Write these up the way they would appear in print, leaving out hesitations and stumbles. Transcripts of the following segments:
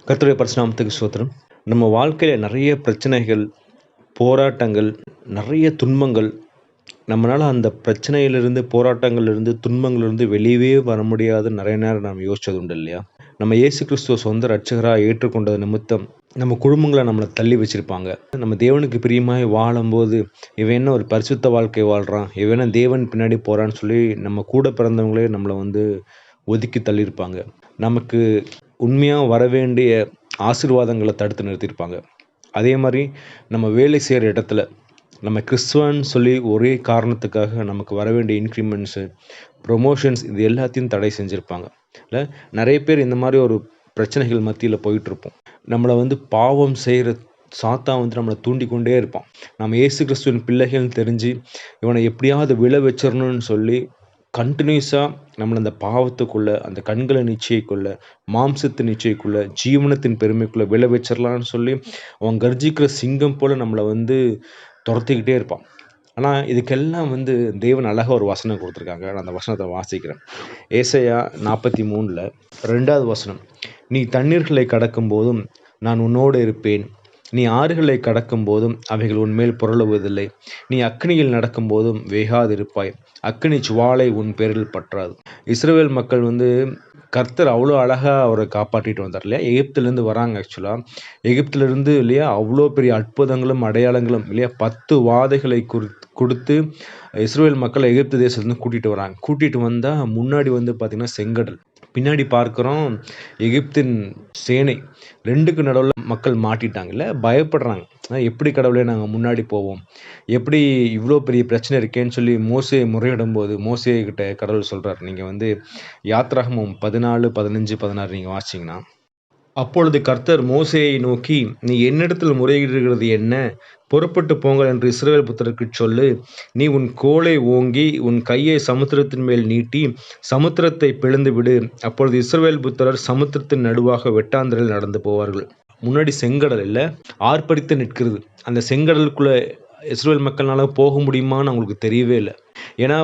கர்த்தருடைய பரிசுநாமத்துக்கு ஸ்தோத்திரம். நம்ம வாழ்க்கையில நெறைய பிரச்சனைகள், போராட்டங்கள், நெறைய துன்பங்கள், நம்மனால அந்த பிரச்சனையிலிருந்து, போராட்டங்கள்லிருந்து, துன்பங்கள்லிருந்து வெளியவே வர முடியாத நெறைய நேரம் நம்ம யோசிச்சது உண்டு இல்லையா? நம்ம இயேசு கிறிஸ்துவ சொந்த இரட்சகரா ஏற்றுக்கொண்டது நிமித்தம், நம்ம குடும்பங்கள நம்மள தள்ளி வச்சிருப்பாங்க. நம்ம தேவனுக்கு பிரியமாய் வாழும்போது, இவன் என்ன ஒரு பரிசுத்த வாழ்க்கை வாழ்றான், இவன் என்ன தேவன் பின்னாடி போறான்னு சொல்லி, நம்ம கூட பிறந்தவங்களே நம்மள ஒதுக்கி தள்ளியிருப்பாங்க. நமக்கு உண்மையா வரவேண்டிய ஆசீர்வாதங்கள தடுத்து நிறுத்தியிருப்பாங்க. அதே மாரி நம்ம வேலை செய்ற இடத்துல, நம்ம கிறிஸ்துவன்னு சொல்லி ஒரே காரணத்துக்காக நமக்கு வரவேண்டிய இன்கிரிமெண்ட்ஸு, ப்ரொமோஷன்ஸ் இது எல்லாத்தையும் தடை செஞ்சிருப்பாங்க. இல்ல நெறைய பேர் இந்த மாரி ஒரு பிரச்சனைகள் மத்தியில போயிட்டுருப்போம். நம்மள பாவம் செய்ற சாத்தான் நம்மள தூண்டிக்கொண்டே இருப்பான். நம்ம இயேசு கிறிஸ்துவின் பிள்ளைகள்னு தெரிஞ்சு, இவன எப்படியாவது விழ வச்சிரணும்னு சொல்லி கன்டினியூஸா நம்மள அந்த பாவத்துக்குள்ள, அந்த கண்களின் இச்சைக்குள்ள, மாம்சத்தின் இச்சைக்குள்ள, ஜீவனத்தின் பெருமைக்குள்ள விழ வச்சிரலான்னு சொல்லி, அவன் கர்ஜிக்கிற சிங்கம் போல நம்மள தொரத்திக்கிட்டே இருப்பான். ஆனா, இதுக்கெல்லாம் தேவன் அழகா ஒரு வசனம் குடுத்துருக்காங்க. நான் அந்த வசனத்த வாசிக்கிறேன். ஏசாயா 43ல 2வது வசனம். "நீ தண்ணீர்களை கடக்கும்போதும் நான் உன்னோடு இருப்பேன். நீ ஆறுகளை கடக்கும்போதும் அவைகள் உன்மேல் புரளுவதில்லை. நீ அக்கினியில் நடக்கும்போதும் வேகாதிருப்பாய். அக்கினி ஜுவாலை உன் பேரில் பற்றாது." இஸ்ரவேல் மக்கள் கர்த்தர் அவ்வளோ அழகா அவர காப்பாற்றிட்டு வந்தார் இல்லையா? எகிப்திலேருந்து வராங்க ஆக்சுவலா. எகிப்திலிருந்து இல்லையா, அவ்வளோ பெரிய அற்புதங்களும், அடையாளங்களும் இல்லையா, 10 வாதைகளை குடுத்து இஸ்ரவேல் மக்கள் எகிப்து தேசத்துலருந்து கூட்டிட்டு வராங்க. கூட்டிட்டு வந்தா முன்னாடி பார்த்தீங்கன்னா செங்கடல். பின்னாடி பார்க்கிறோம் எகிப்தின் சேனை. 2க்கு நடுவுல மக்கள் மாட்டிட்டாங்கல்ல, பயப்படுறாங்க. எப்படி கடவுளே நாங்க முன்னாடி போவோம்? எப்படி இவ்ளோ பெரிய பிரச்சனை இருக்கேன்னு சொல்லி மோசே முறையிடும்போது, மோசே கிட்ட கடவுள் சொல்றார். நீங்க யாத்ராகமம் 14, 15, 16 நீங்க வாசிச்சீங்கன்னா, அப்பொழுது கர்த்தர் மோசேயை நோக்கி, "நீ என்னிடத்தில் முறையிடுகிறது என்ன? புறப்பட்டு போங்கள் என்று இஸ்ரவேல் புத்திரருக்குச் சொல்லு. நீ உன் கோலை ஓங்கி உன் கையை சமுத்திரத்தின் மேல் நீட்டி சமுத்திரத்தைப் பிளந்து விடு. அப்பொழுது இஸ்ரவேல் புத்திரர் சமுத்திரத்தின் நடுவாக வெட்டாந்தரையில் நடந்து போவார்கள்." முன்னாடி செங்கடல் இல்ல, ஆர்ப்பரித்து நிற்கிறது. அந்த செங்கடலுக்குள்ள இஸ்ரவேல் மக்கள்னால போக முடியுமான்னு அவங்களுக்கு தெரியவே இல்ல. ஏன்னா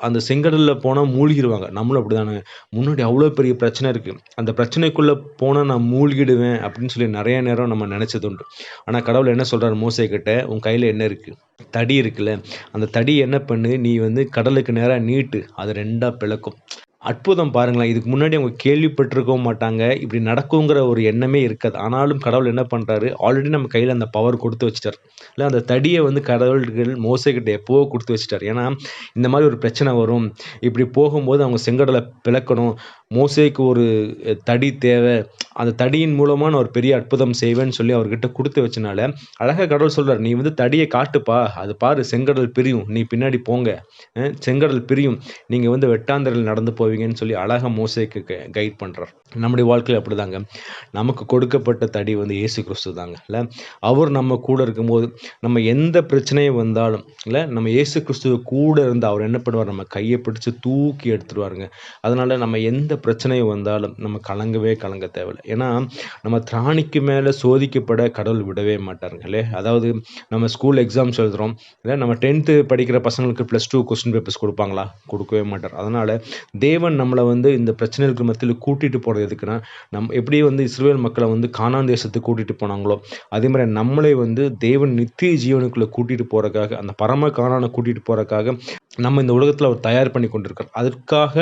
அந்த செங்கடல்ல போனா மூழ்கிருவாங்க. நம்மளும் அப்படிதானங்க. முன்னாடி அவ்வளோ பெரிய பிரச்சனை இருக்கு. அந்த பிரச்சனைக்குள்ள போனா நான் மூழ்கிடுவேன் அப்படின்னு சொல்லி நெறைய நேரம் நம்ம நெனச்சதுண்டு. ஆனா கடவுள் என்ன சொல்றாரு மோசே கிட்ட, "உன் கையில என்ன இருக்கு? தடி இருக்குல்ல, அந்த தடி என்ன பண்ணு, நீ கடலுக்கு நேரா நீட்டு. அது 2ஆ பிளக்கும்." அற்புதம் பாருங்களேன். இதுக்கு முன்னாடி அவங்க கேள்விப்பட்டிருக்கவும் மாட்டாங்க. இப்படி நடக்குங்கிற ஒரு எண்ணமே இருக்காது. ஆனாலும் கடவுள் என்ன பண்றாரு, ஆல்ரெடி நம்ம கையில அந்த பவர் குடுத்து வச்சுட்டாரு. இல்ல அந்த தடிய கடவுள்கள் மோசேகிட்ட எப்பவோ குடுத்து வச்சுட்டாரு. ஏன்னா, இந்த மாரி ஒரு பிரச்சனை வரும். இப்படி போகும்போது அவங்க செங்கடல பிளக்கணும். மோசேக்கு ஒரு தடி தேவ. அந்த தடியின் மூலமா நான் ஒரு பெரிய அற்புதம் செய்வேன்னு சொல்லி அவர்கிட்ட குடுத்து வச்சனால, அழகா கடவுள் சொல்றாரு, "நீ தடிய காட்டுப்பா. அது பாரு செங்கடல் பிரியும். நீ பின்னாடி போங்க. செங்கடல் பிரியும். நீங்க வெட்டாந்தரையில் நடந்து போவீங்கன்னு" சொல்லி அழகா மோசேக்கு கைட் பண்றார். நம்முடைய வாழ்க்கையில அப்படிதாங்க. நமக்கு கொடுக்கப்பட்ட தடி இயேசு கிறிஸ்து தாங்க. இல்ல அவர் நம்ம கூட இருக்கும்போது, நம்ம எந்த பிரச்சனை வந்தாலும் இல்ல, நம்ம இயேசு கிறிஸ்துவ கூட இருந்து அவர் என்ன பண்ணுவார், நம்ம கைய பிடிச்சு தூக்கி எடுத்துருவாருங்க. அதனால நம்ம எந்த பிரச்சனை வந்தாலும் நம்ம கலங்க தேவையில்ல. ஏன்னா, நம்ம திராணிக்கு மேல சோதிக்கப்பட கடவுள் விடவே மாட்டாருங்க. இல்லையா? அதாவது நம்ம ஸ்கூல் எக்ஸாம்ஸ் எழுதுறோம். இல்ல நம்ம 10th படிக்கிற பசங்களுக்கு +2 கொஸ்டின் பேப்பர்ஸ் குடுப்பாங்களா? குடுக்கவே மாட்டார். அதனால தேவன் நம்மள இந்த பிரச்சனைகளுக்கு மத்தியில கூட்டிட்டு போறது எதுக்குன்னா, எப்படி இஸ்ரவேல் மக்கள கானான் தேசத்துக்கு கூட்டிட்டு போனாங்களோ, அதே மாரி நம்மளை தேவன் நித்திய ஜீவனுக்குள்ள கூட்டிட்டு போறக்காக, அந்த பரம கானான கூட்டிட்டு போறக்காக, நம்ம இந்த உலகத்துல அவர் தயார் பண்ணி கொண்டிருக்கார். அதற்காக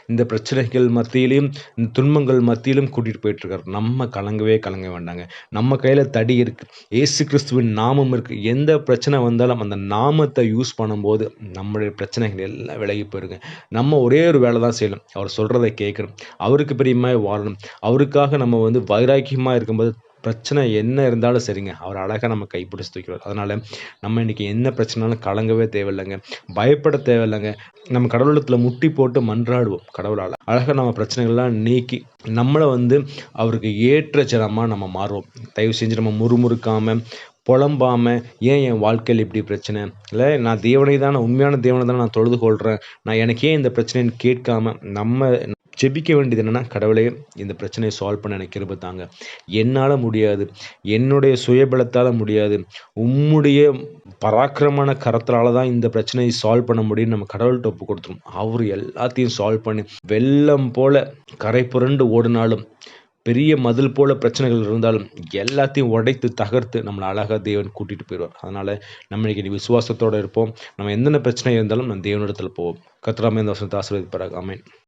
இந்த பிரச்சனைகள் மத்தியிலும், இந்த துன்பங்கள் மத்தியிலும் கூட்டிட்டு போயிட்டுருக்கார். நம்ம கலங்க வேண்டாங்க. நம்ம கையில தடி இருக்கு. இயேசு கிறிஸ்துவின் நாமம் இருக்கு. எந்த பிரச்சனை வந்தாலும் அந்த நாமத்த யூஸ் பண்ணும்போது, நம்முடைய பிரச்சனைகள் எல்லாம் விலகி போயிருங்க. நம்ம ஒரே ஒரு வேல தான் செய்யணும். அவர் சொல்றத கேட்கணும். அவருக்கு பிரியமாய் வாழணும். அவருக்காக நம்ம வைராக்கியமா இருக்கும்போது, பிரச்சனை என்ன இருந்தாலும் சரிங்க. அவர் அழகா நம்ம கைப்பிடிச்சு தூக்கிருவார். அதனால நம்ம இன்னைக்கு என்ன பிரச்சனைனாலும் கலங்கவே தேவையில்லங்க. பயப்பட தேவையில்லங்க. நம்ம கடவுளிடத்துல முட்டி போட்டு மன்றாடுவோம். கடவுள் அழகா நம்ம பிரச்சனைகள்லாம் நீக்கி, நம்மள அவருக்கு ஏற்ற ஜனமா நம்ம மாறுவோம். தயவு செஞ்சு நம்ம முறுமுறுக்காம, புலம்பாம, "ஏன் என் வாழ்க்கையில இப்படி பிரச்சனை? இல்ல நான் உண்மையான தேவனை தான நான் தொழுது கொள்றேன். எனக்கு ஏன் இந்த பிரச்சனைன்னு" கேட்காம, நம்ம ஜெபிக்க வேண்டியது என்னன்னா, "கடவுளே, இந்த பிரச்சனைய சால்வ் பண்ண எனக்கு கிருபை தாங்க. என்னால முடியாது. என்னுடைய சுயபலத்தால முடியாது. உம்முடைய பராக்கிரமான கரத்தினால தான் இந்த பிரச்சனைய சால்வ் பண்ண முடியும்னு" நம்ம கடவுள்ட்ட ஒப்பு குடுத்துறணும். அவரு எல்லாத்தையும் சால்வ் பண்ணி, வெள்ளம் போல கரை புரண்டு ஓடுனாலும், பெரிய மதில் போல பிரச்சனைகள் இருந்தாலும் எல்லாத்தையும் உடைத்து தகர்த்து நம்மளை அழகாக தேவன் கூட்டிட்டு போயிடுவார். அதனால நம்ம இன்னைக்கு விசுவாசத்தோட இருப்போம். நம்ம எந்தெந்த பிரச்சனை இருந்தாலும் நம்ம தேவனிடத்துல போவோம். கர்த்தர் தாமே இந்த வசனத்தை ஆசீர்வதிப்பாராக. ஆமென்.